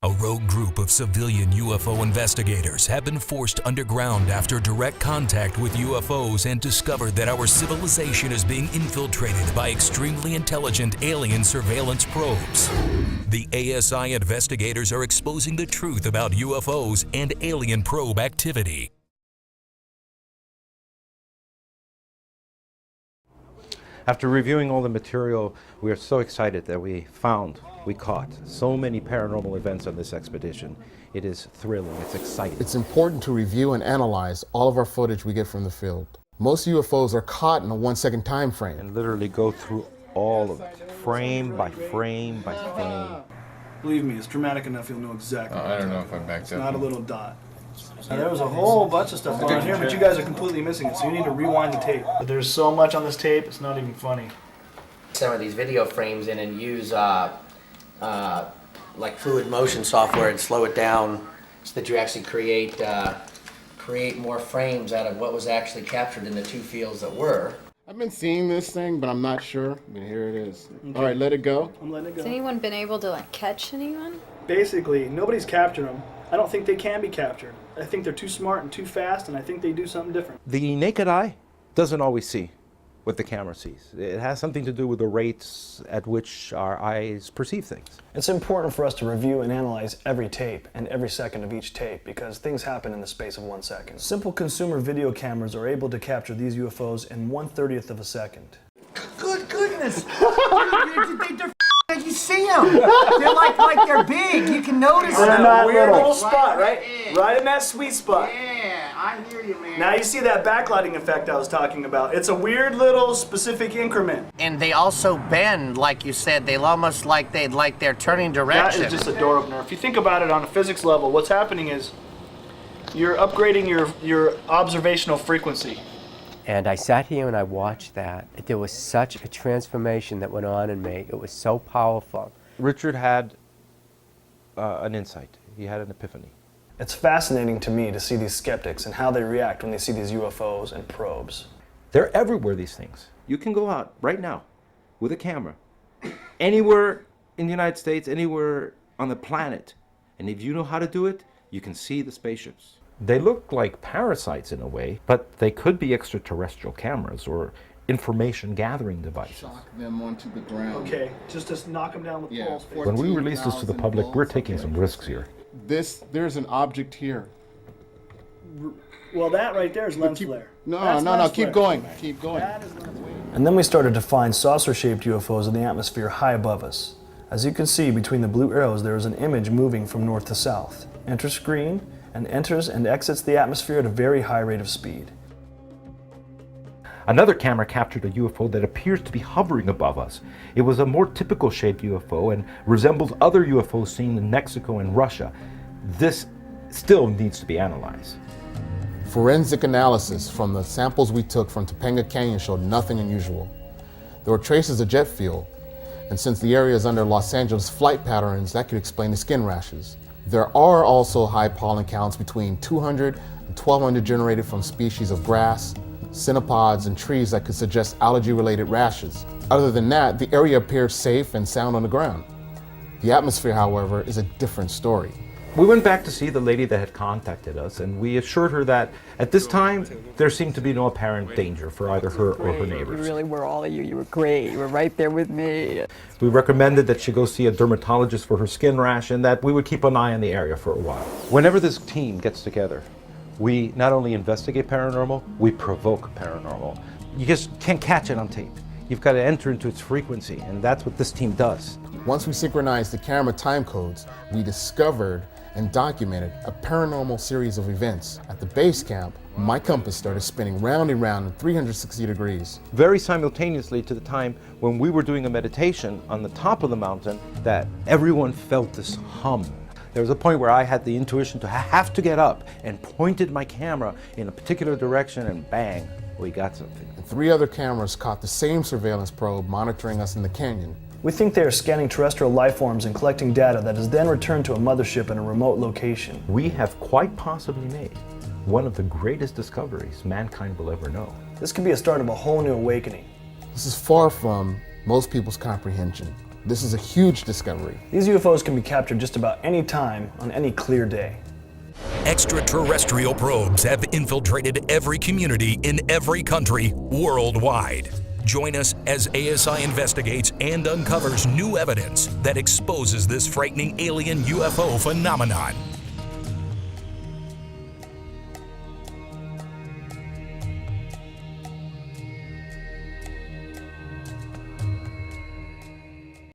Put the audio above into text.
A rogue group of civilian UFO investigators have been forced underground after direct contact with UFOs and discovered that our civilization is being infiltrated by extremely intelligent alien surveillance probes. The ASI investigators are exposing the truth about UFOs and alien probe activity. After reviewing all the material, we are so excited that we caught so many paranormal events on this expedition. It is thrilling, it's exciting. It's important to review and analyze all of our footage we get from the field. Most UFOs are caught in a 1-second time frame. And literally go through all of it, frame by frame by frame. Believe me, it's dramatic enough you'll know exactly. I don't know if I backed It's up. not a little dot. Now, there was a whole bunch of stuff going on here, but you guys are completely missing it, so you need to rewind the tape. But there's so much on this tape, it's not even funny. Some of these video frames in and use like fluid motion software and slow it down so that you actually create more frames out of what was actually captured in the two fields that were. I've been seeing this thing, but I'm not sure. But here it is. Okay. All right, let it go. I'm letting it go. Has anyone been able to catch anyone? Basically, nobody's captured them. I don't think they can be captured. I think they're too smart and too fast, and I think they do something different. The naked eye doesn't always see what the camera sees. It has something to do with the rates at which our eyes perceive things. It's important for us to review and analyze every tape and every second of each tape because things happen in the space of 1 second. Simple consumer video cameras are able to capture these UFOs in 1/30th of a second. Good goodness! You see them! They're like they're big. You can notice They're them. in that weird little spot, right? Right in that sweet spot. Yeah, I hear you, man. Now you see that backlighting effect I was talking about. It's a weird little specific increment. And they also bend, like you said. They almost like they're turning That direction. is just a door opener. If you think about it on a physics level, what's happening is you're upgrading your observational frequency. And I sat here and I watched that. There was such a transformation that went on in me. It was so powerful. Richard had an insight. He had an epiphany. It's fascinating to me to see these skeptics and how they react when they see these UFOs and probes. They're everywhere, these things. You can go out right now with a camera, anywhere in the United States, anywhere on the planet. And if you know how to do it, you can see the spaceships. They look like parasites in a way, but they could be extraterrestrial cameras or information gathering devices. Shock them onto the ground. Okay, just knock them down with poles. When we release this to the public, we're taking some risks here. There's an object here. Well, that right there is lens flare. No, That's no, lens keep flare. going, keep going. That is lens flare. And then we started to find saucer-shaped UFOs in the atmosphere high above us. As you can see, between the blue arrows, there is an image moving from north to south. Enters screen, and enters and exits the atmosphere at a very high rate of speed. Another camera captured a UFO that appears to be hovering above us. It was a more typical shaped UFO and resembled other UFOs seen in Mexico and Russia. This still needs to be analyzed. Forensic analysis from the samples we took from Topanga Canyon showed nothing unusual. There were traces of jet fuel, and since the area is under Los Angeles flight patterns, that could explain the skin rashes. There are also high pollen counts between 200 and 1200 generated from species of grass, cynopods, and trees that could suggest allergy-related rashes. Other than that, the area appears safe and sound on the ground. The atmosphere, however, is a different story. We went back to see the lady that had contacted us, and we assured her that at this time there seemed to be no apparent danger for either her or her neighbors. You really were, all of you. You were great. You were right there with me. We recommended that she go see a dermatologist for her skin rash and that we would keep an eye on the area for a while. Whenever this team gets together, we not only investigate paranormal, we provoke paranormal. You just can't catch it on tape. You've got to enter into its frequency, and that's what this team does. Once we synchronized the camera time codes, we discovered and documented a paranormal series of events. At the base camp, my compass started spinning round and round in 360 degrees. Very simultaneously to the time when we were doing a meditation on the top of the mountain, that everyone felt this hum. There was a point where I had the intuition to have to get up and pointed my camera in a particular direction, and bang, we got something. And 3 other cameras caught the same surveillance probe monitoring us in the canyon. We think they are scanning terrestrial life forms and collecting data that is then returned to a mothership in a remote location. We have quite possibly made one of the greatest discoveries mankind will ever know. This could be a start of a whole new awakening. This is far from most people's comprehension. This is a huge discovery. These UFOs can be captured just about any time on any clear day. Extraterrestrial probes have infiltrated every community in every country worldwide. Join us as ASI investigates and uncovers new evidence that exposes this frightening alien UFO phenomenon.